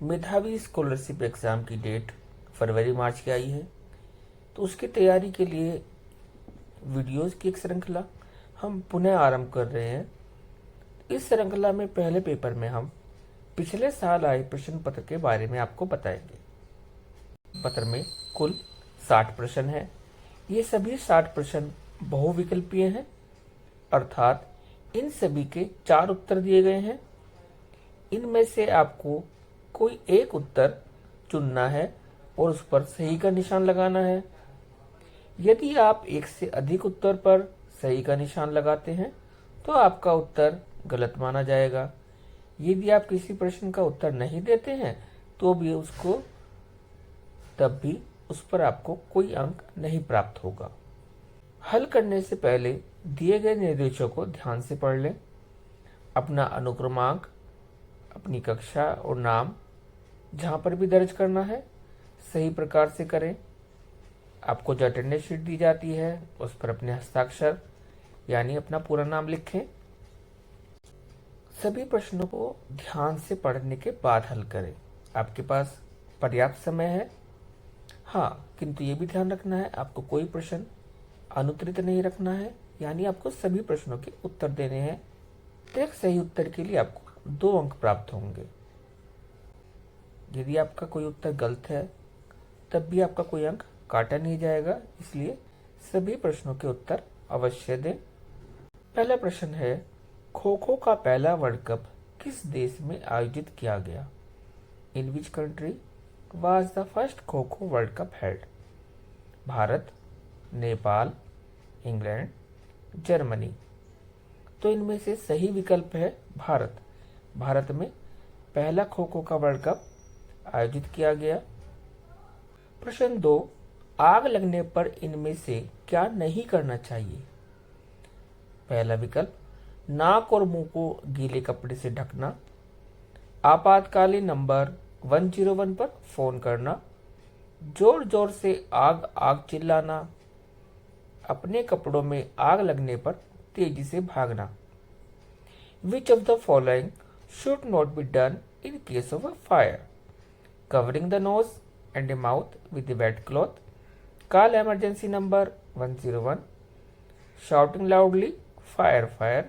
मेधावी scholarship exam की date फरवरी मार्च की आई है, तो उसकी तैयारी के लिए वीडियोस की एक श्रृंखला हम पुनः आरंभ कर रहे हैं। इस श्रृंखला में पहले पेपर में हम पिछले साल आए प्रश्न पत्र के बारे में आपको बताएंगे। पत्र में कुल 60 प्रश्न हैं। ये सभी 60 प्रश्न बहुविकल्पीय हैं, अर्थात इन सभी के 4 उत्तर दिए गए हैं। इनमें से आपको कोई एक उत्तर चुनना है और उस पर सही का निशान लगाना है। यदि आप एक से अधिक उत्तर पर सही का निशान लगाते हैं तो आपका उत्तर गलत माना जाएगा। यदि आप किसी प्रश्न का उत्तर नहीं देते हैं तो भी तब भी उस पर आपको कोई अंक नहीं प्राप्त होगा। हल करने से पहले दिए गए निर्देशों को ध्यान से पढ़ लें। अपना अनुक्रमांक, अपनी कक्षा और नाम जहाँ पर भी दर्ज करना है सही प्रकार से करें। आपको जो अटेंडेंस शीट दी जाती है उस पर अपने हस्ताक्षर यानी अपना पूरा नाम लिखें। सभी प्रश्नों को ध्यान से पढ़ने के बाद हल करें। आपके पास पर्याप्त समय है। हाँ, किंतु ये भी ध्यान रखना है आपको कोई प्रश्न अनुत्तरित नहीं रखना है, यानी आपको सभी प्रश्नों के उत्तर देने हैं। प्रत्येक सही उत्तर के लिए आपको 2 अंक प्राप्त होंगे। यदि आपका कोई उत्तर गलत है तब भी आपका कोई अंक काटा नहीं जाएगा, इसलिए सभी प्रश्नों के उत्तर अवश्य दें। पहला प्रश्न है, खो खो का पहला वर्ल्ड कप किस देश में आयोजित किया गया? In which country was the first kho kho world cup held? Bharat, Nepal, England, Germany. तो इनमें से सही विकल्प है भारत। भारत में पहला खो खो का वर्ल्ड कप आयोजित किया गया। प्रश्न 2, आग लगने पर इनमें से क्या नहीं करना चाहिए? पहला विकल्प, नाक और मुंह को गीले कपड़े से ढकना, आपातकालीन नंबर 101 पर फोन करना, जोर जोर से आग आग चिल्लाना, अपने कपड़ों में आग लगने पर तेजी से भागना। विच of the following should not be done in case of a fire? Covering the nose and the mouth with a wet cloth, call emergency number 101, shouting loudly fire fire,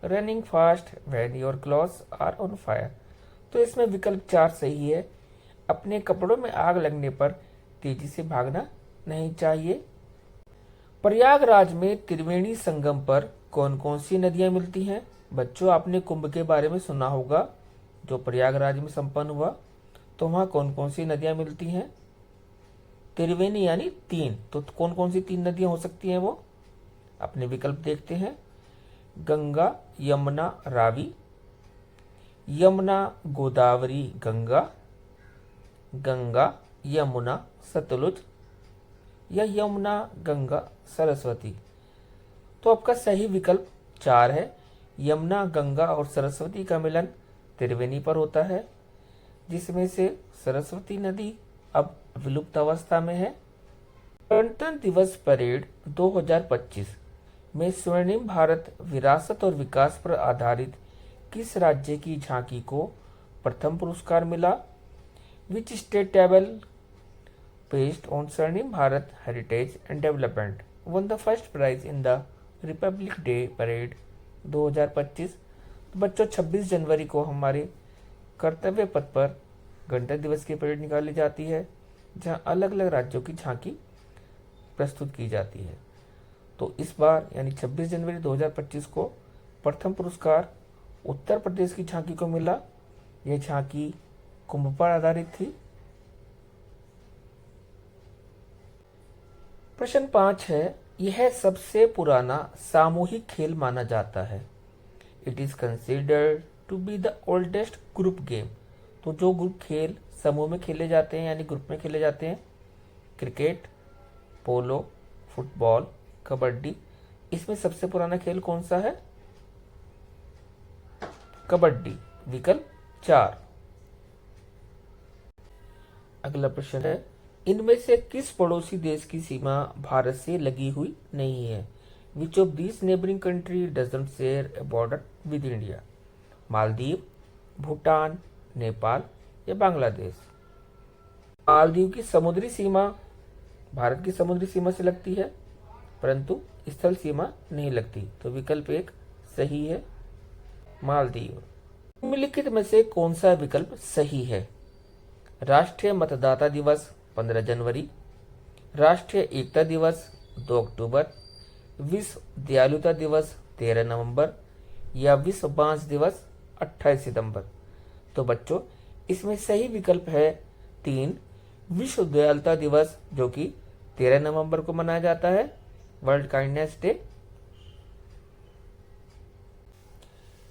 running fast when your clothes are on fire। तो इसमें विकल्प 4 सही है। अपने कपड़ों में आग लगने पर तेजी से भागना नहीं चाहिए। प्रयागराज में त्रिवेणी संगम पर कौन कौन सी नदियां मिलती हैं? बच्चों, आपने कुंभ के बारे में सुना होगा जो प्रयागराज में संपन्न हुआ, तो वहां कौन कौन सी नदियां मिलती हैं? त्रिवेणी यानी 3, तो कौन कौन सी 3 नदियां हो सकती हैं वो? अपने विकल्प देखते हैं। गंगा, यमुना, रावी, यमुना, गोदावरी, गंगा, गंगा, यमुना, सतलुज या यमुना, गंगा, सरस्वती। तो आपका सही विकल्प 4 है। यमुना, गंगा और सरस्वती का मिलन त्रिवेणी पर होता है, जिसमें से सरस्वती नदी अब विलुप्त अवस्था में है। गणतंत्र दिवस परेड 2025 में स्वर्णिम भारत विरासत और विकास पर आधारित किस राज्य की झांकी को प्रथम पुरस्कार मिला? Which state table based on Swarnim Bharat Heritage and Development won the first prize in the Republic Day Parade 2025। तो बच्चों, 26 जनवरी को हमारे कर्तव्य पथ पर गणतंत्र दिवस की परेड निकाली जाती है, जहां अलग अलग राज्यों की झांकी प्रस्तुत की जाती है। तो इस बार यानी 26 जनवरी 2025 को प्रथम पुरस्कार उत्तर प्रदेश की झांकी को मिला। यह झांकी कुंभ पर आधारित थी। प्रश्न 5 है, यह सबसे पुराना सामूहिक खेल माना जाता है। It is considered to be the oldest group game. तो जो ग्रुप खेल समूह में खेले जाते हैं यानी ग्रुप में खेले जाते हैं, क्रिकेट, पोलो, फुटबॉल, कबड्डी, इसमें सबसे पुराना खेल कौन सा है? कबड्डी, विकल्प 4। अगला प्रश्न है, इनमें से किस पड़ोसी देश की सीमा भारत से लगी हुई नहीं है? Which of this neighbouring country doesn't share A border with India? Maldives, Bhutan, Nepal या बांग्लादेश? मालदीव की समुद्री सीमा भारत की समुद्री सीमा से लगती है, परंतु स्थल सीमा नहीं लगती, तो विकल्प एक सही है, मालदीव। निम्नलिखित में से कौन सा विकल्प सही है? राष्ट्रीय मतदाता दिवस 15 जनवरी, राष्ट्रीय एकता दिवस 2 अक्टूबर, विश्व दयालुता दिवस 13 नवंबर या विश्व बांस दिवस 28 सितंबर। तो बच्चों इसमें सही विकल्प है 3, विश्व दयालुता दिवस, जो कि 13 नवंबर को मनाया जाता है, वर्ल्ड काइंडनेस डे।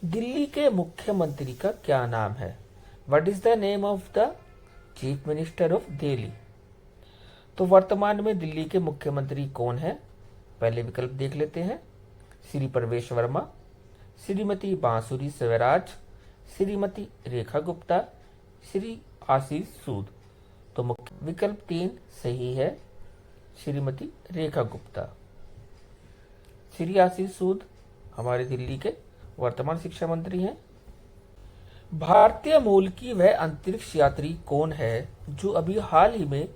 दिल्ली के मुख्यमंत्री का क्या नाम है? What is the name of the chief minister of Delhi? तो वर्तमान में दिल्ली के मुख्यमंत्री कौन है? पहले विकल्प देख लेते हैं। श्री प्रवेश वर्मा, श्रीमती बांसुरी स्वराज, श्रीमती रेखा गुप्ता, श्री आशीष सूद। तो विकल्प 3 सही है, श्रीमती रेखा गुप्ता। श्री आशीष सूद हमारे दिल्ली के वर्तमान शिक्षा मंत्री हैं। भारतीय मूल की वह अंतरिक्ष यात्री कौन है जो अभी हाल ही में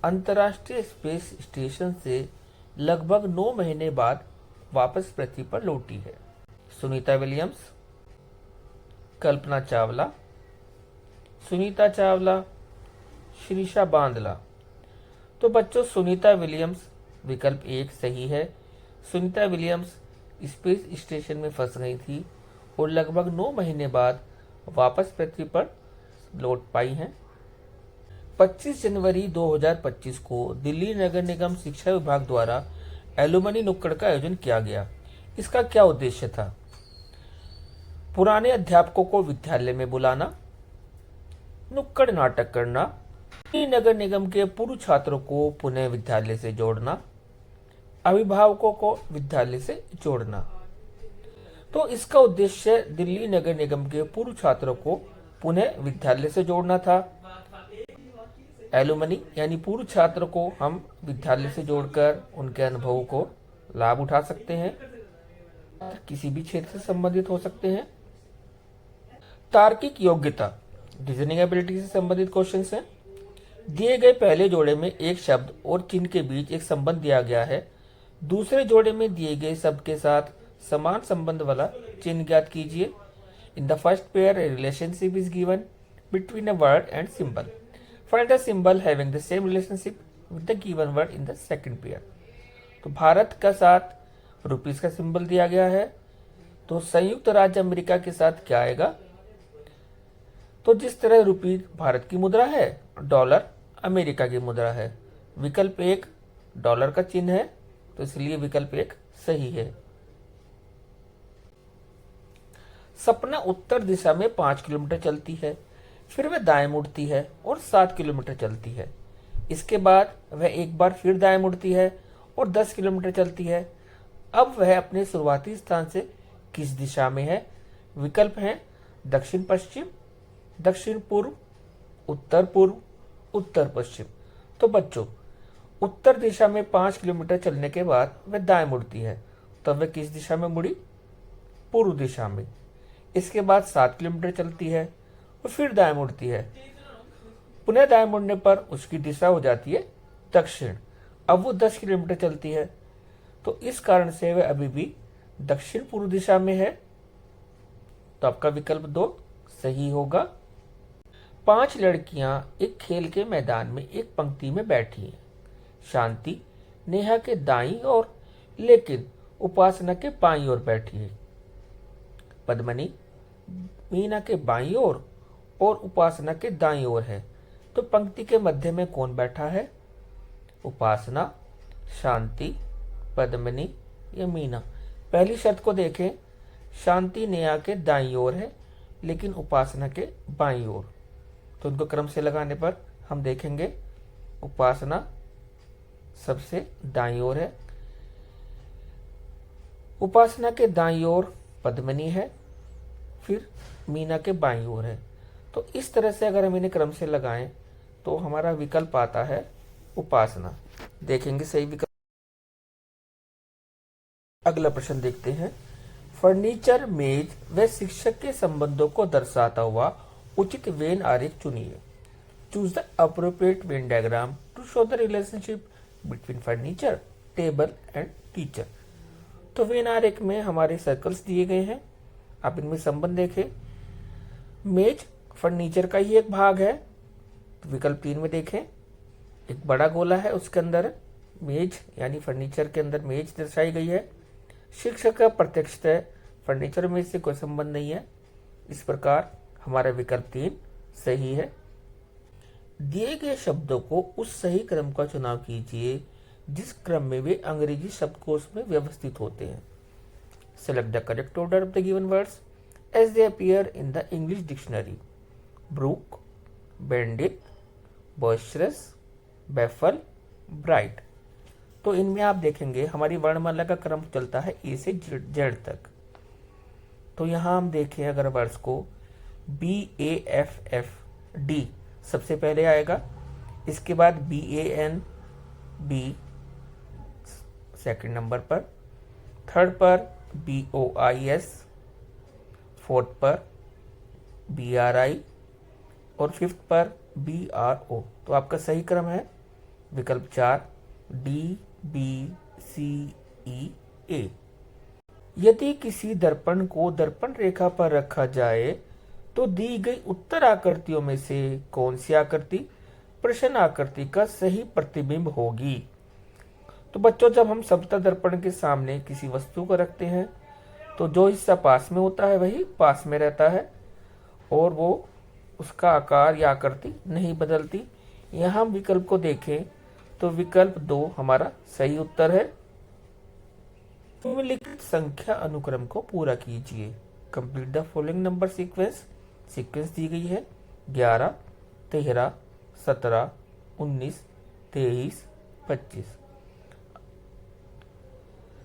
अंतर्राष्ट्रीय स्पेस स्टेशन से लगभग 9 महीने बाद वापस पृथ्वी पर लौटी है? सुनीता विलियम्स, कल्पना चावला, सुनीता चावला, शिरीषा बांदला। तो बच्चों सुनीता विलियम्स विकल्प 1 सही है। सुनीता विलियम्स स्पेस स्टेशन में फंस गई थी और लगभग 9 महीने बाद वापस पृथ्वी पर लौट पाई हैं। 25 जनवरी 2025 को दिल्ली नगर निगम शिक्षा विभाग द्वारा एलुमनी नुक्कड़ का आयोजन किया गया। इसका क्या उद्देश्य था? पुराने अध्यापकों को विद्यालय में बुलाना, नुक्कड़ नाटक करना, दिल्ली नगर निगम के पूर्व छात्रों को पुनः विद्यालय से जोड़ना, अभिभावकों को विद्यालय से जोड़ना। तो इसका उद्देश्य दिल्ली नगर निगम के पूर्व छात्रों को पुनः विद्यालय से जोड़ना था। एलुमनी यानी पूर्व छात्र को हम विद्यालय से जोड़कर उनके अनुभवों को लाभ उठा सकते हैं, किसी भी क्षेत्र से संबंधित हो सकते हैं। तार्किक योग्यता, रीजनिंग एबिलिटी से संबंधित क्वेश्चंस हैं। दिए गए पहले जोड़े में एक शब्द और चिन्ह के बीच एक संबंध दिया गया है। दूसरे जोड़े में दिए गए शब्द के साथ समान संबंध वाला चिन्ह ज्ञात कीजिए। In the first pair a relationship is given between a word and symbol. Find a symbol having the same relationship with the given word in the second pair. तो भारत का साथ रुपीस का सिंबल दिया गया है, तो संयुक्त राज्य अमेरिका के साथ क्या आएगा? तो जिस तरह रुपी भारत की मुद्रा है, डॉलर अमेरिका की मुद्रा है। विकल्प 1 डॉलर का चिन्ह है, तो इसलिए विकल्प 1 सही है। सपना उत्तर दिशा में 5 किलोमीटर चलती है, फिर वह दाएं मुड़ती है और 7 किलोमीटर चलती है। इसके बाद वह एक बार फिर दाएं मुड़ती है और 10 किलोमीटर चलती है। अब वह अपने शुरुआती स्थान से किस दिशा में है? विकल्प हैं दक्षिण पश्चिम, दक्षिण पूर्व, उत्तर पूर्व, उत्तर पश्चिम। तो बच्चों उत्तर दिशा में 5 किलोमीटर चलने के बाद वह दाएं मुड़ती है, तब वह किस दिशा में मुड़ी? पूर्व दिशा में। इसके बाद 7 किलोमीटर चलती है और फिर दाएं मुड़ती है। पुनः दाएं मुड़ने पर उसकी दिशा हो जाती है दक्षिण। अब वो 10 किलोमीटर चलती है, तो इस कारण से वह अभी भी दक्षिण पूर्व दिशा में है। तो आपका विकल्प 2 सही होगा। 5 लड़कियां एक खेल के मैदान में एक पंक्ति में बैठी हैं। शांति नेहा के दाईं ओर लेकिन उपासना के बाईं ओर बैठी है। पद्मनी मीना के बाईं ओर और उपासना के दाईं ओर है। तो पंक्ति के मध्य में कौन बैठा है? उपासना, शांति, पद्मनी या मीना? पहली शर्त को देखें, शांति नेहा के दाईं ओर है लेकिन उपासना के बाईं ओर। तो उनको क्रम से लगाने पर हम देखेंगे उपासना सबसे दाईं ओर है, उपासना के दाईं ओर पद्मनी है, फिर मीना के बाईं ओर है। तो इस तरह से अगर हम इन्हें क्रम से लगाएं तो हमारा विकल्प आता है उपासना। देखेंगे सही विकल्प। अगला प्रश्न देखते हैं। फर्नीचर, मेज व शिक्षक के संबंधों को दर्शाता हुआ उचित वेन आरेख चुनिए। Choose the appropriate Venn diagram to show the relationship between furniture, table and teacher. तो वेन आरेख में हमारे सर्कल्स दिए गए हैं, आप इनमें संबंध देखें। मेज फर्नीचर का ही एक भाग है, तो विकल्प 3 में देखें, एक बड़ा गोला है, उसके अंदर मेज यानी फर्नीचर के अंदर मेज दर्शाई गई है। शिक्षक का प्रत्यक्षतः फर्नीचर में से कोई संबंध नहीं है, इस प्रकार हमारा विकल्प 3 सही है। दिए गए शब्दों को उस सही क्रम का चुनाव कीजिए जिस क्रम में वे अंग्रेजी शब्दकोश में व्यवस्थित होते हैं। Select the correct order of the given words as they appear in the English dictionary. Brook, bandit, boisterous, baffle, bright. तो इनमें आप देखेंगे हमारी वर्णमाला का क्रम चलता है ए से जेड तक। तो यहाँ हम देखें अगर वर्ड्स को BAFF D सबसे पहले आएगा, इसके बाद BAN B सेकंड नंबर पर, थर्ड पर BOIS, फोर्थ पर BRI और फिफ्थ पर BRO। तो आपका सही क्रम है विकल्प 4 DBCEA। यदि किसी दर्पण को दर्पण रेखा पर रखा जाए तो दी गई उत्तर आकृतियों में से कौन सी आकृति प्रश्न आकृति का सही प्रतिबिंब होगी। तो बच्चों, जब हम समतल दर्पण के सामने किसी वस्तु को रखते हैं तो जो हिस्सा पास में होता है वही पास में रहता है और वो उसका आकार या आकृति नहीं बदलती। यहाँ हम विकल्प को देखें तो विकल्प 2 हमारा सही उत्तर है। निम्नलिखित संख्या अनुक्रम को पूरा कीजिए। Complete the following number sequence. Sequence दी गई है 11, 13, 17, 19, 23, 25।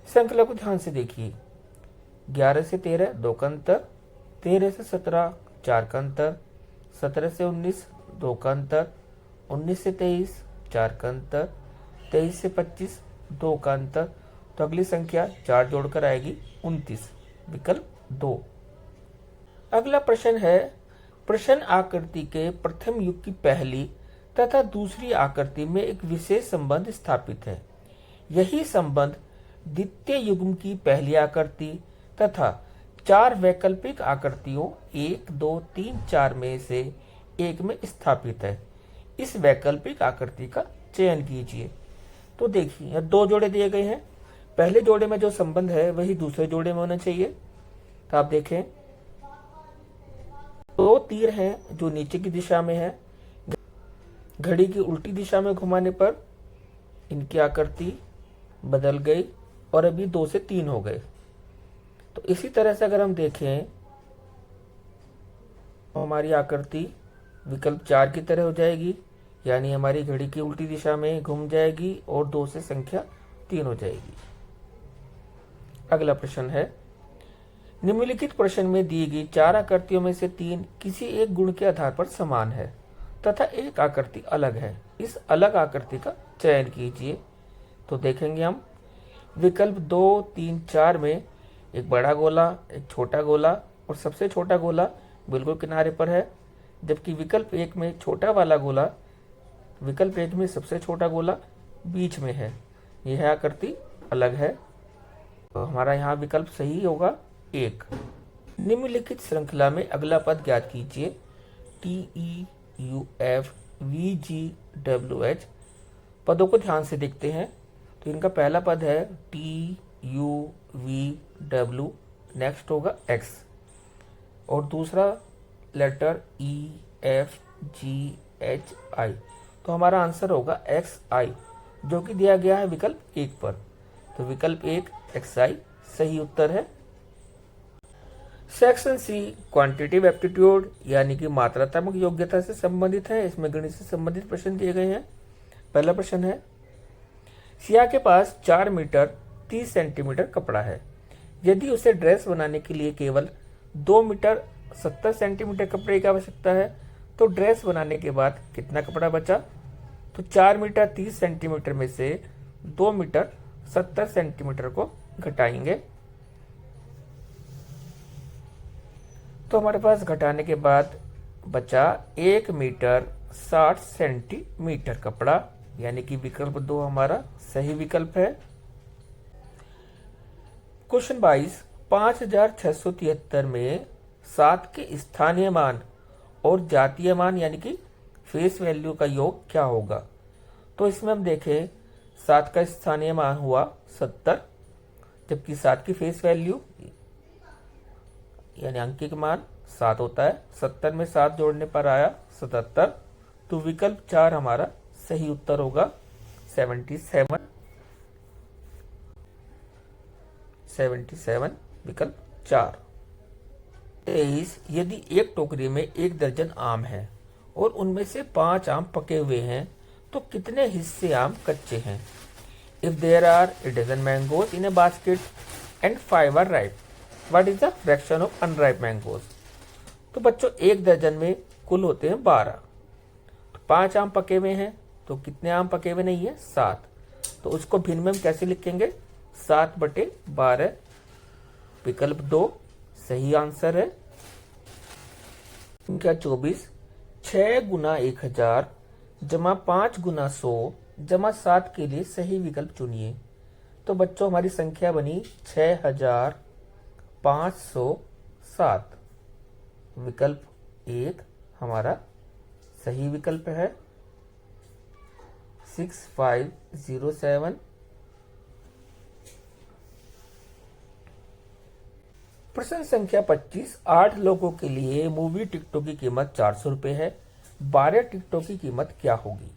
श्रृंखला को ध्यान से देखिए। 11 से 13 2 का अंतर, 13 से 17 4 का अंतर, 17 से 19 2 का अंतर, 19 से 23 4 का अंतर, 23 से 25 2 का अंतर। तो अगली संख्या 4 जोड़कर आएगी 29, विकल्प 2। अगला प्रश्न है, प्रश्न आकृति के प्रथम युग की पहली तथा दूसरी आकृति में एक विशेष संबंध स्थापित है। यही संबंध द्वितीय युग्म की पहली आकृति तथा 4 वैकल्पिक आकृतियों 1, 2, 3, 4 में से एक में स्थापित है। इस वैकल्पिक आकृति का चयन कीजिए। तो देखिए 2 जोड़े दिए गए हैं, पहले जोड़े में जो संबंध है वही दूसरे जोड़े में होना चाहिए। तो आप देखें 2 तीर हैं जो नीचे की दिशा में है, घड़ी की उल्टी दिशा में घुमाने पर इनकी आकृति बदल गई और अभी 2 से 3 हो गए। तो इसी तरह से अगर हम देखें तो हमारी आकृति विकल्प 4 की तरह हो जाएगी, यानी हमारी घड़ी की उल्टी दिशा में घूम जाएगी और 2 से संख्या 3 हो जाएगी। अगला प्रश्न है, निम्नलिखित प्रश्न में दी गई 4 आकृतियों में से 3 किसी एक गुण के आधार पर समान है तथा एक आकृति अलग है। इस अलग आकृति का चयन कीजिए। तो देखेंगे हम विकल्प 2, 3, 4 में एक बड़ा गोला, एक छोटा गोला और सबसे छोटा गोला बिल्कुल किनारे पर है, जबकि विकल्प 1 में छोटा वाला गोला, विकल्प 1 में सबसे छोटा गोला बीच में है। यह आकृति अलग है, तो हमारा यहाँ विकल्प सही होगा 1। निम्नलिखित श्रृंखला में अगला पद ज्ञात कीजिए। TEUFVGWH पदों को ध्यान से देखते हैं। तो इनका पहला पद है TUVW, नेक्स्ट होगा X और दूसरा लेटर EFGHI। तो हमारा आंसर होगा XI, जो कि दिया गया है विकल्प 1 पर। तो विकल्प 1 XI सही उत्तर है। सेक्शन सी क्वांटिटिव एप्टीट्यूड यानी कि मात्रात्मक योग्यता से संबंधित है। इसमें गणित से संबंधित प्रश्न दिए गए हैं। पहला प्रश्न है, सिया के पास 4 मीटर 30 सेंटीमीटर कपड़ा है। यदि उसे ड्रेस बनाने के लिए केवल 2 मीटर 70 सेंटीमीटर कपड़े की आवश्यकता है तो ड्रेस बनाने के बाद कितना कपड़ा बचा। तो 4 मीटर 30 सेंटीमीटर में से 2 मीटर 70 सेंटीमीटर को घटाएंगे तो हमारे पास घटाने के बाद बचा 1 मीटर 60 सेंटीमीटर कपड़ा, यानी कि विकल्प 2 हमारा सही विकल्प है। क्वेश्चन 22, 5673 में 7 के स्थानीय मान और जातीय मान यानी कि फेस वैल्यू का योग क्या होगा। तो इसमें हम देखें 7 का स्थानीय मान हुआ 70, जबकि 7 की फेस वैल्यू यानी अंकिक मान 7 होता है। 70 में 7 जोड़ने पर आया 77, तो विकल्प 4 हमारा सही उत्तर होगा 77 विकल्प 4। 23, यदि एक टोकरी में 1 दर्जन आम है और उनमें से 5 आम पके हुए हैं तो कितने हिस्से आम कच्चे हैं। If there are a dozen mangoes in a basket and 5 are ripe, what is the fraction of unripe mangoes। तो बच्चों 1 दर्जन में कुल होते हैं 12, तो 5 आम पके हुए हैं, तो कितने आम पके हुए नहीं है 7, तो उसको भिन्न में हम कैसे लिखेंगे 7/12, विकल्प 2 सही आंसर है। संख्या 24, 6 गुना 1000 जमा 5 गुना 100 जमा 7 के लिए सही विकल्प चुनिए। तो बच्चों हमारी संख्या बनी 6507, विकल्प 1 हमारा सही विकल्प है 6507। प्रश्न संख्या 25, 8 लोगों के लिए मूवी टिकटों की कीमत 400 रुपए है, 12 टिकटों की कीमत क्या होगी।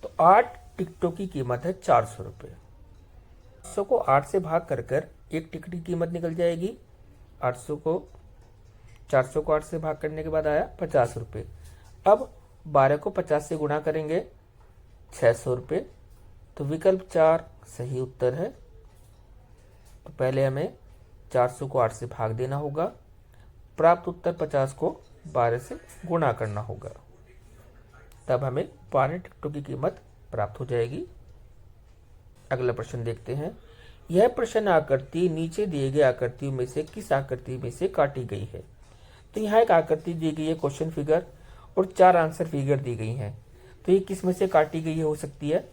तो 8 टिकटों की कीमत है 400 रुपए, 800 को 8 से भाग कर एक टिकट की कीमत निकल जाएगी। 400 को 8 से भाग करने के बाद आया 50 रुपए। अब 12 को 50 से गुणा करेंगे 600 रुपए, तो विकल्प 4 सही उत्तर है। तो पहले हमें 400 को 8 से भाग देना होगा, प्राप्त उत्तर 50 को 12 से गुणा करना होगा, तब हमें 12 टिकटों की कीमत प्राप्त हो जाएगी। अगला प्रश्न देखते हैं। यह प्रश्न आकृति नीचे दिए गए आकृतियों में से किस आकृति में से काटी गई है। तो यहाँ एक आकृति दी गई है क्वेश्चन फिगर और 4 आंसर फिगर दी गई हैं, तो ये किस में से काटी गई हो सकती है।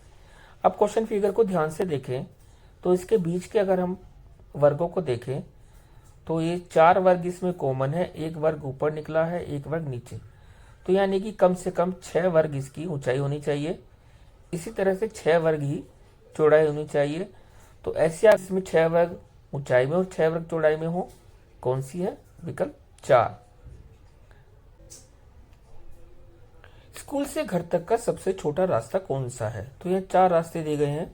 अब क्वेश्चन फिगर को ध्यान से देखें तो इसके बीच के अगर हम वर्गों को देखें तो ये 4 वर्ग इसमें कॉमन है, एक वर्ग ऊपर निकला है, एक वर्ग नीचे, तो यानी कि कम से कम 6 वर्ग इसकी ऊंचाई होनी चाहिए। इसी तरह से 6 वर्ग ही चौड़ाई होनी चाहिए। तो ऐसे इसमें 6 वर्ग ऊंचाई में और 6 वर्ग चौड़ाई में हो, कौन सी है, विकल्प 4। स्कूल से घर तक का सबसे छोटा रास्ता कौन सा है। तो यहाँ 4 रास्ते दिए गए हैं।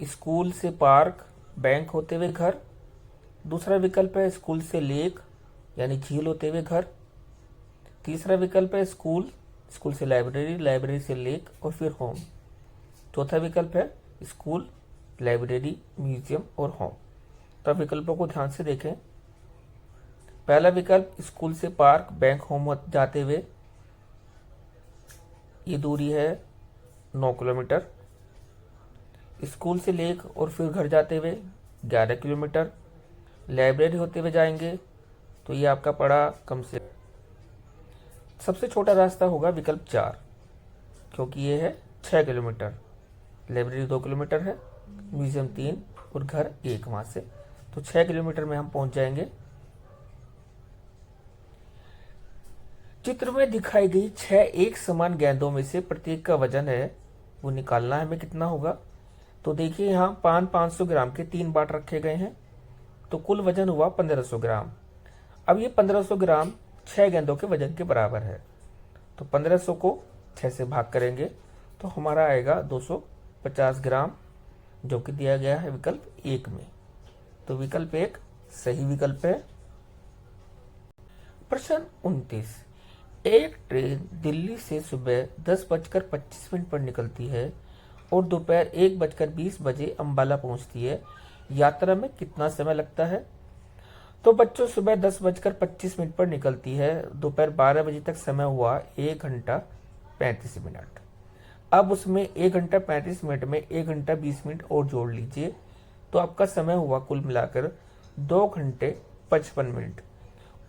स्कूल से पार्क, बैंक होते हुए घर। दूसरा विकल्प है स्कूल से लेक यानी झील होते हुए घर। तीसरा विकल्प है स्कूल से लाइब्रेरी, लाइब्रेरी से लेक और फिर होम। चौथा विकल्प है स्कूल, लाइब्रेरी, म्यूजियम और होम। तो विकल्पों को ध्यान से देखें। पहला विकल्प स्कूल से पार्क, बैंक, होम जाते हुए, ये दूरी है 9 किलोमीटर। स्कूल से लेक और फिर घर जाते हुए 11 किलोमीटर। लाइब्रेरी होते हुए जाएंगे तो ये आपका पड़ा कम से। सबसे छोटा रास्ता होगा विकल्प 4, क्योंकि ये है 6 किलोमीटर। लाइब्रेरी 2 किलोमीटर है, म्यूजियम 3 और घर 1 वहां से, तो 6 किलोमीटर में हम पहुंच जाएंगे। चित्र में दिखाई गई 6 एक समान गेंदों में से प्रत्येक का वजन है वो निकालना है, हमें कितना होगा। तो देखिए यहाँ पान 500 ग्राम के 3 बाट रखे गए हैं, तो कुल वजन हुआ 1500 ग्राम। अब ये 1500 ग्राम 6 गेंदों के वजन के बराबर है, तो 1500 को 6 से भाग करेंगे तो हमारा आएगा 250 ग्राम, जो कि दिया गया है विकल्प 1 में। तो विकल्प 1 सही विकल्प है। प्रश्न 29, एक ट्रेन दिल्ली से सुबह 10:25 पर निकलती है और दोपहर 1:20 बजे अंबाला पहुंचती है। यात्रा में कितना समय लगता है। तो बच्चों सुबह 10:25 पर निकलती है, दोपहर 12 बजे तक समय हुआ 1 घंटा 35 मिनट। अब उसमें 1 घंटा 35 मिनट में 1 घंटा 20 मिनट और जोड़ लीजिए, तो आपका समय हुआ कुल मिलाकर 2 घंटे 55 मिनट।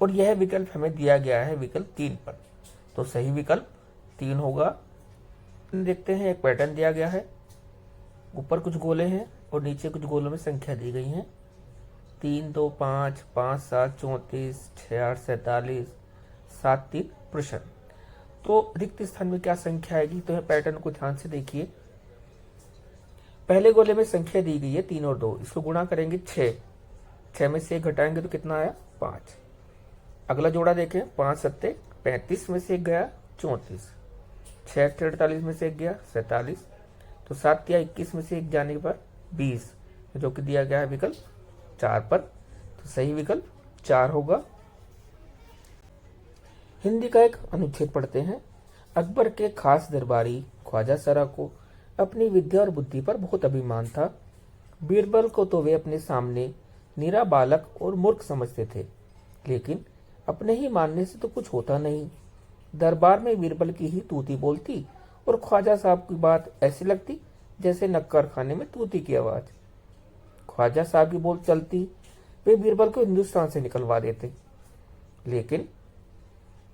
और यह विकल्प हमें दिया गया है विकल्प 3 पर। तो सही विकल्प 3 होगा। देखते हैं, एक पैटर्न दिया गया है, ऊपर कुछ गोले हैं और नीचे कुछ गोलों में संख्या दी गई है। 3 2 5 5 7 34 6 8 47 7 3 प्रश्न। तो रिक्त स्थान में क्या संख्या आएगी? तो पैटर्न को ध्यान से देखिए। पहले गोले में संख्या दी गई है 3 और 2, इसको गुणा करेंगे 6, 6 में से 1 घटाएंगे तो कितना आया? 5। अगला जोड़ा देखें, 5 सत्ते 35 में से 1 गया 34, 6 48 में से 1 गया 47, तो 7 या 21 में से 1 जाने पर 20, जो कि दिया गया है विकल्प 4 पर। तो सही विकल्प 4 होगा। हिंदी का एक अनुच्छेद पढ़ते हैं। अकबर के खास दरबारी ख्वाजा सरा को अपनी विद्या और बुद्धि पर बहुत अभिमान था। बीरबल को तो वे अपने सामने निरा बालक और मूर्ख समझते थे, लेकिन अपने ही मानने से तो कुछ होता नहीं। दरबार में बीरबल की ही तूती बोलती और ख्वाजा साहब की बात ऐसी लगती जैसे नक्कर खाने में तूती की आवाज। ख्वाजा साहब की बोल चलती, वे बीरबल को हिंदुस्तान से निकलवा देते, लेकिन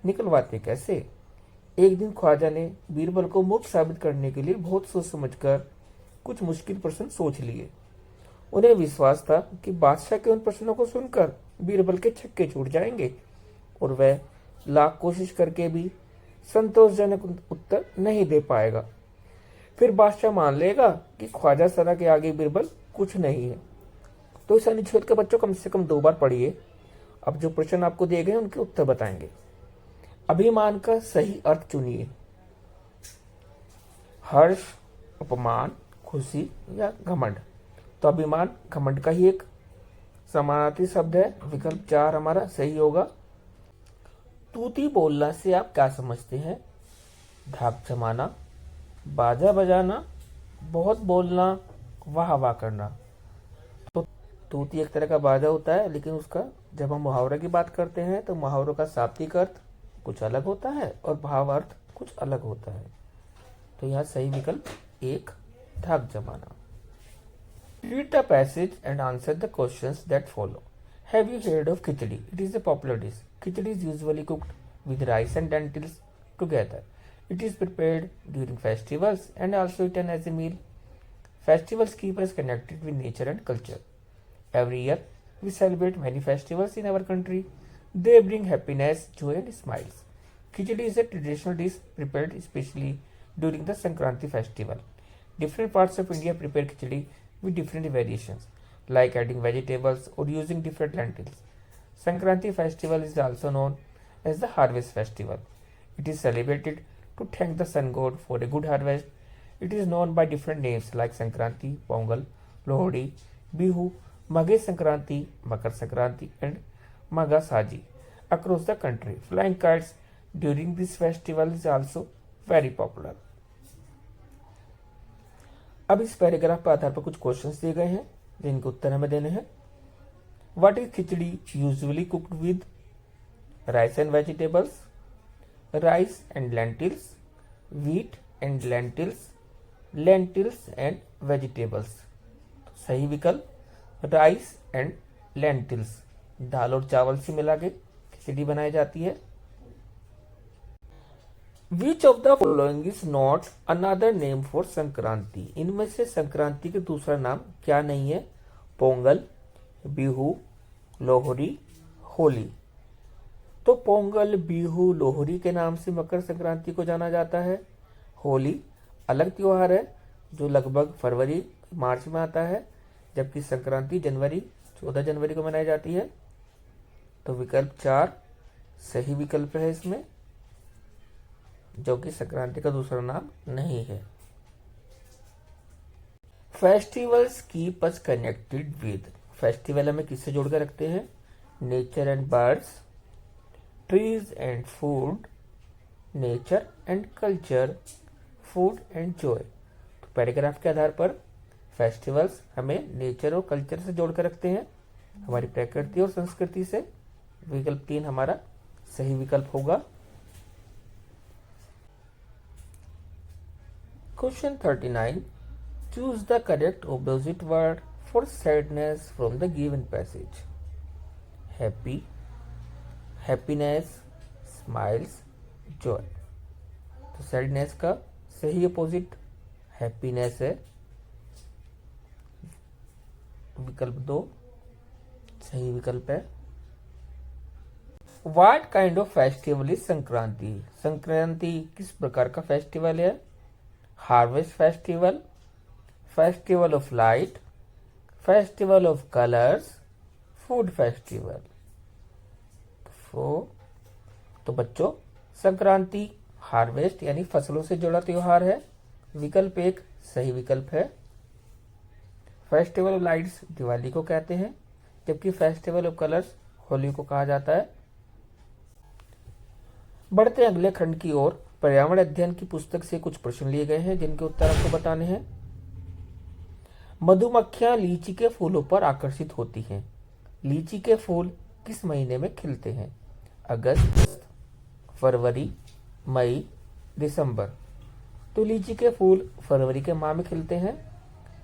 निकलवाते कैसे? एक दिन ख्वाजा ने बीरबल को मूर्ख साबित करने के लिए बहुत सोच समझकर कुछ मुश्किल प्रश्न सोच लिए। उन्हें विश्वास था कि बादशाह के उन प्रश्नों को सुनकर बीरबल के छक्के छूट जाएंगे और वह लाख कोशिश करके भी संतोषजनक उत्तर नहीं दे पाएगा। फिर बादशाह मान लेगा कि ख्वाजा सरा के आगे बीरबल कुछ नहीं है। तो इस अनुच्छेद के बच्चों कम से कम 2 बार पढ़िए। अब जो प्रश्न आपको दिए गए हैं उनके उत्तर बताएंगे। अभिमान का सही अर्थ चुनिए। हर्ष, अपमान, खुशी या घमंड। तो अभिमान घमंड का ही एक समानार्थी शब्द है। विकल्प 4 हमारा सही होगा। तूती बोलना से आप क्या समझते हैं? धाक जमाना, बाजा बजाना, बहुत बोलना, वाह वाह करना। तो तूती एक तरह का बाजा होता है, लेकिन उसका जब हम मुहावरे की बात करते हैं तो मुहावरों का शाब्दिक अर्थ कुछ अलग होता है और भाव अर्थ कुछ अलग होता है। तो यहाँ सही विकल्प 1 धाक जमाना। Read the passage and answer the questions that follow. Have you heard of khichdi? It is a popular dish. Khichdi is usually cooked with rice and lentils together. It is prepared during festivals and also eaten as a meal. Festivals keep us connected with nature and culture. Every year, we celebrate many festivals in our country. They bring happiness, joy and smiles. Khichdi is a traditional dish prepared especially during the Sankranti festival. Different parts of India prepare khichdi with different variations, like adding vegetables or using different lentils. Sankranti festival is also known as the harvest festival. It is celebrated to thank the sun god for a good harvest. It is known by different names like Sankranti, Pongal, Lohri, Bihu, Maghe Sankranti, Makar Sankranti and Magha Saji. Across the country, flying kites during this festival is also very popular. अब इस paragraph पर आधार पर कुछ questions दिए गए हैं जिनके उत्तर हमें देने हैं। What is khichdi usually cooked with? Rice and vegetables, rice and lentils, wheat and lentils, lentils and vegetables. तो सही विकल्प राइस एंड लेंटिल्स, दाल और चावल से मिला के खिचड़ी बनाई जाती है। Which of the following is not another name for Sankranti? इनमें से संक्रांति के दूसरा नाम क्या नहीं है? पोंगल, बिहू, लोहरी, होली। तो पोंगल, बिहू, लोहरी के नाम से मकर संक्रांति को जाना जाता है। होली अलग त्योहार है जो लगभग फरवरी मार्च में आता है, जबकि संक्रांति 14 जनवरी को मनाई जाती है। तो विकल्प 4 सही विकल्प है इसमें, जो कि संक्रांति का दूसरा नाम नहीं है। Festivals keep us connected with. Festival हमें किससे जोड़कर रखते हैं? Nature and birds, trees and food, nature and culture, food and Joy. तो पैराग्राफ के आधार पर फेस्टिवल्स हमें नेचर और कल्चर से जोड़कर रखते हैं, हमारी प्रकृति और संस्कृति से। विकल्प 3 हमारा सही विकल्प होगा। Question 39. Choose the correct opposite word for sadness from the given passage. Happy, happiness, smiles, Joy. तो सैडनेस का सही अपोजिट हैप्पीनेस है, विकल्प 2 सही विकल्प है। What kind of festival is Sankranti? Sankranti किस प्रकार का फेस्टिवल है? Harvest festival, festival of light, festival of colours, food festival. तो बच्चों, संक्रांति हार्वेस्ट यानी फसलों से जुड़ा त्योहार है, विकल्प 1 सही विकल्प है। फेस्टिवल ऑफ लाइट्स दिवाली को कहते हैं, जबकि फेस्टिवल ऑफ कलर्स होली को कहा जाता है। बढ़ते अगले खंड की ओर। पर्यावरण अध्ययन की पुस्तक से कुछ प्रश्न लिए गए हैं जिनके उत्तर आपको बताने हैं। मधुमक्खियां लीची के फूलों पर आकर्षित होती हैं। लीची के फूल किस महीने में खिलते हैं? अगस्त, फरवरी, मई, दिसंबर। तो लीची के फूल फरवरी के माह में खिलते हैं,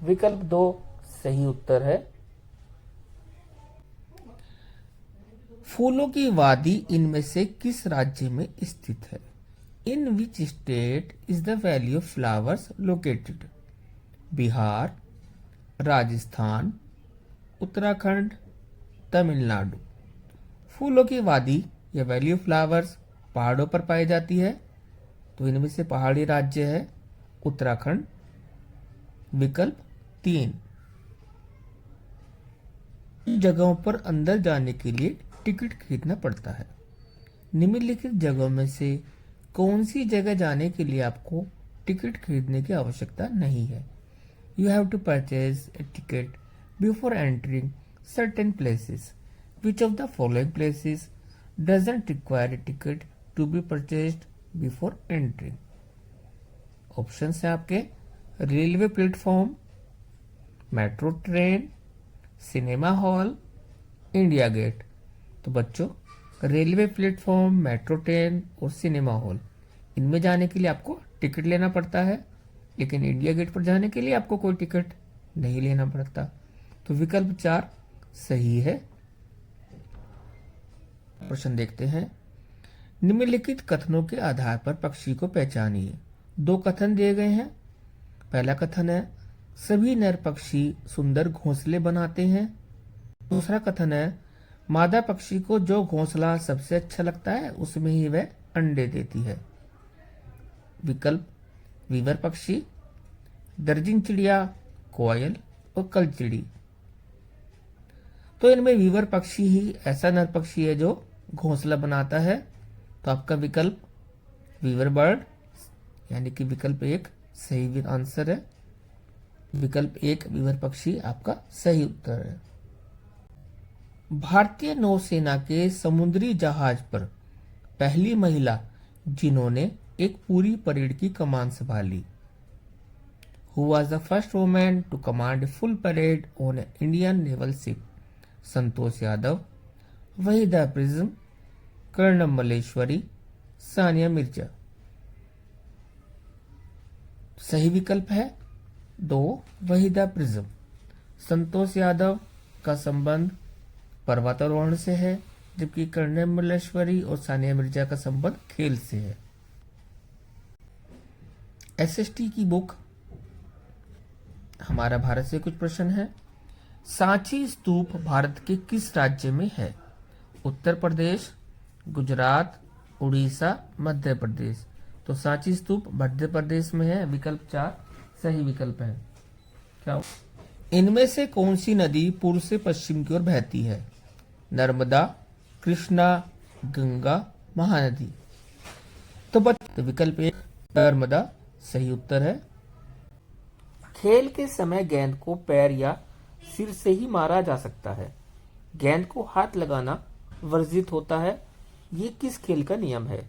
विकल्प 2 सही उत्तर है। फूलों की वादी इनमें से किस राज्य में स्थित है? In which state is the valley of flowers located? Bihar, Rajasthan, Uttarakhand, Tamil Nadu. फूलों की वादी या वैली ऑफ फ्लावर्स पहाड़ों पर पाई जाती है, तो इनमें से पहाड़ी राज्य है उत्तराखंड, विकल्प 3। जगहों पर अंदर जाने के लिए टिकट खरीदना पड़ता है। निम्नलिखित जगहों में से कौन सी जगह जाने के लिए आपको टिकट खरीदने की आवश्यकता नहीं है? You have to purchase a ticket before entering certain places. Which of the following places doesn't require a ticket to be purchased before entering? Options हैं आपके railway platform, metro train, cinema hall, India Gate. तो बच्चों, railway platform, metro train और cinema hall, इनमें जाने के लिए आपको टिकट लेना पड़ता है, लेकिन इंडिया गेट पर जाने के लिए आपको कोई टिकट नहीं लेना पड़ता। तो विकल्प 4 सही है। प्रश्न देखते हैं। निम्नलिखित कथनों के आधार पर पक्षी को पहचानिए। 2 कथन दिए गए हैं। पहला कथन है सभी नर पक्षी सुंदर घोंसले बनाते हैं। दूसरा कथन है मादा पक्षी को जो घोंसला सबसे अच्छा लगता है उसमें ही वह अंडे देती है। विकल्प वीवर पक्षी, दर्जन चिड़िया, कोयल और कलचिड़ी। तो इनमें वीवर पक्षी ही ऐसा नर पक्षी है जो घोंसला बनाता है। तो आपका विकल्प वीवर बर्ड यानी कि विकल्प 1 सही आंसर है। विकल्प 1 वीवर पक्षी आपका सही उत्तर है। भारतीय नौसेना के समुद्री जहाज पर पहली महिला जिन्होंने एक पूरी परेड की कमान संभाली। Who was the first woman to command a full parade on an Indian naval ship? Santosh Yadav, Waheeda prism, Karnam Malleswari, Sania Mirza. सही विकल्प है 2 वहीदा प्रिज्म। संतोष यादव का संबंध पर्वतारोहण से है, जबकि कर्णम मल्लेश्वरी और सानिया मिर्जा का संबंध खेल से है। एसएसटी की बुक हमारा भारत से कुछ प्रश्न है। सांची स्तूप भारत के किस राज्य में है? उत्तर प्रदेश, गुजरात, उड़ीसा, मध्य प्रदेश। तो सांची स्तूप मध्य प्रदेश में है, विकल्प 4 सही विकल्प है। क्या इनमें से कौन सी नदी पूर्व से पश्चिम की ओर बहती है? नर्मदा, कृष्णा, गंगा, महानदी। तो विकल्प 1 नर्मदा सही उत्तर है। खेल के समय गेंद को पैर या सिर से ही मारा जा सकता है। गेंद को हाथ लगाना वर्जित होता है। ये किस खेल का नियम है?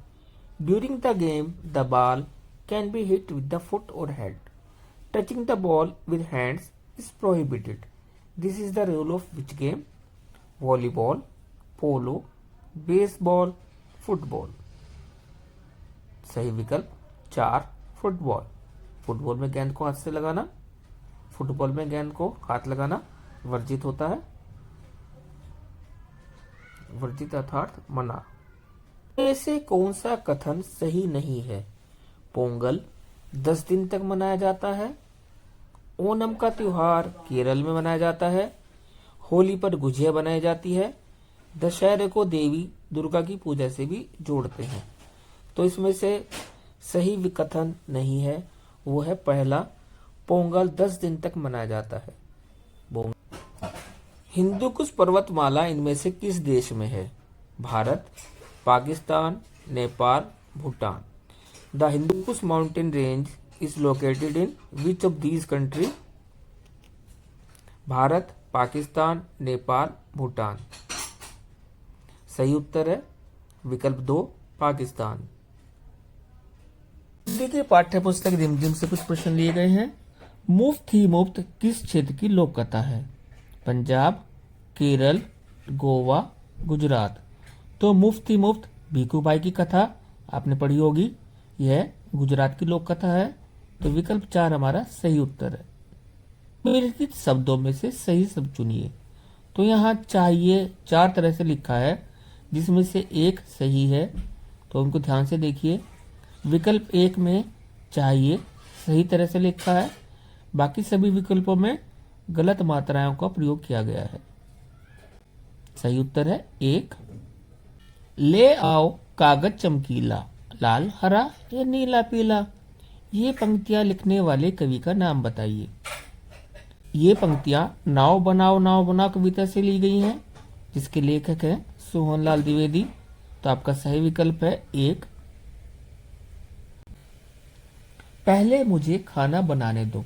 During the game the ball can be hit with the foot और head. Touching the ball with hands is prohibited. This is the rule of which game? Volleyball, polo, baseball, football. सही विकल्प 4 फुटबॉल। फुटबॉल में गेंद को हाथ से लगाना, football में गेंद को हाथ लगाना वर्जित होता है। वर्जित अर्थात मना। ऐसे कौन सा कथन सही नहीं है? पोंगल 10 दिन तक मनाया जाता है। ओणम का त्योहार केरल में मनाया जाता है। होली पर गुजिया बनाई जाती है। दशहरे को देवी दुर्गा की पूजा से भी जोड़ते हैं। तो इसमें से सही विकथन नहीं है, वो है पहला, पोंगल 10 दिन तक मनाया जाता है। हिंदू कुश पर्वतमाला इनमें से किस देश में है? Bharat, Pakistan, Nepal, Bhutan. The Hindu Kush mountain range is located in which of these country? Bharat, Pakistan, Nepal, Bhutan. सही उत्तर है विकल्प 2, पाकिस्तान। हिंदी के पाठ्य पुस्तक रिमझिम से कुछ प्रश्न लिए गए हैं। मुफ्त ही मुफ्त किस क्षेत्र की लोक कथा है? पंजाब, केरल, गोवा, गुजरात। तो मुफ्त ही मुफ्त भीखू भाई की कथा आपने पढ़ी होगी, यह गुजरात की लोक कथा है। तो विकल्प 4 हमारा सही उत्तर है। निम्नलिखित शब्दों में से सही शब्द चुनिए। तो यहाँ चाहिए 4 तरह से लिखा है, जिसमें से एक सही है, तो उनको ध्यान से देखिए। विकल्प 1 में चाहिए सही तरह से लिखा है, बाकी सभी विकल्पों में गलत मात्राओं का प्रयोग किया गया है। सही उत्तर है 1। ले आओ कागज चमकीला, लाल हरा या नीला पीला। ये पंक्तियां लिखने वाले कवि का नाम बताइए। ये पंक्तियां नाव बनाओ कविता से ली गई हैं, जिसके लेखक हैं सोहनलाल द्विवेदी। तो आपका सही विकल्प है 1। पहले मुझे खाना बनाने दो।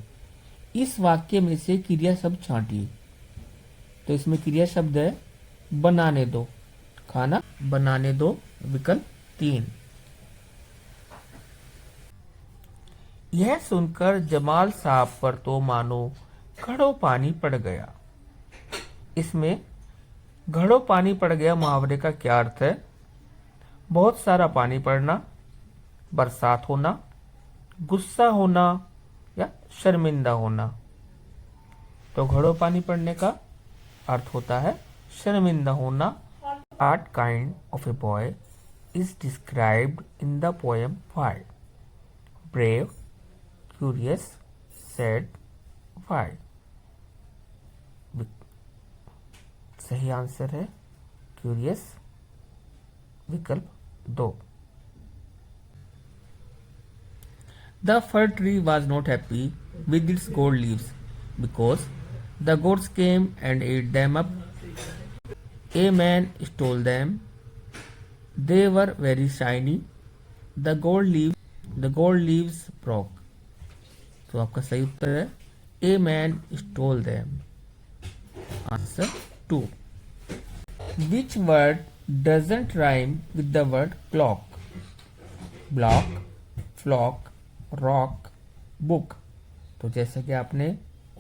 इस वाक्य में से क्रिया शब्द छांटिए। तो इसमें क्रिया शब्द है बनाने दो, खाना बनाने दो, विकल्प 3। यह सुनकर जमाल साहब पर तो मानो घड़ों पानी पड़ गया। इसमें घड़ों पानी पड़ गया मुहावरे का क्या अर्थ है? बहुत सारा पानी पड़ना, बरसात होना, गुस्सा होना या शर्मिंदा होना। तो घड़ों पानी पड़ने का अर्थ होता है शर्मिंदा होना। What kind of a boy is described in the poem why? Brave, curious, sad, why. सही आंसर है क्यूरियस, विकल्प 2। The fir tree was not happy with its gold leaves because the goats came and ate them up. A man stole them. They were very shiny. The gold leaves broke. तो आपका सही उत्तर है A man stole them. Answer 2. Which word doesn't rhyme with the word clock? Block, flock, rock, book. तो जैसा कि आपने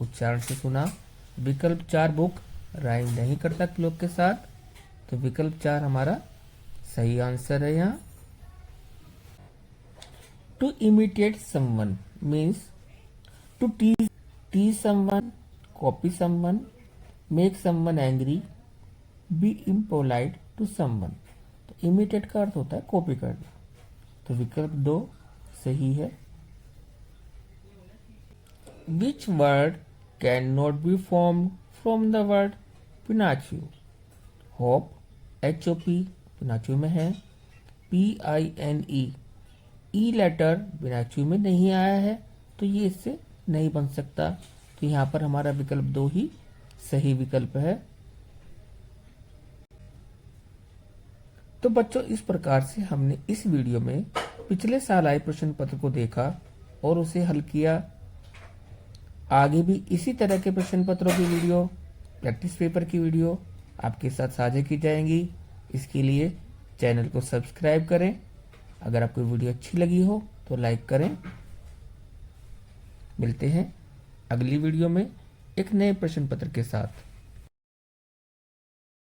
उच्चारण से सुना, विकल्प 4 बुक राइम नहीं करता क्लॉक के साथ। तो विकल्प 4 हमारा सही आंसर है यहाँ। To imitate someone means to tease someone, copy someone, make someone angry, be impolite to someone. तो इमिटेट का अर्थ होता है कॉपी करना। तो विकल्प 2 सही है। Which word cannot be formed from the word Pinocchio? Hope, HOP Pinocchio में है। PINE, E लेटर Pinocchio में नहीं आया है, तो ये इससे नहीं बन सकता। तो यहाँ पर हमारा विकल्प 2 ही सही विकल्प है। तो बच्चों, इस प्रकार से हमने इस वीडियो में पिछले साल आए प्रश्न पत्र को देखा और उसे हल किया। आगे भी इसी तरह के प्रश्न पत्रों की वीडियो, प्रैक्टिस पेपर की वीडियो आपके साथ साझा की जाएंगी। इसके लिए चैनल को सब्सक्राइब करें। अगर आपको वीडियो अच्छी लगी हो तो लाइक करें। मिलते हैं अगली वीडियो में एक नए प्रश्न पत्र के साथ।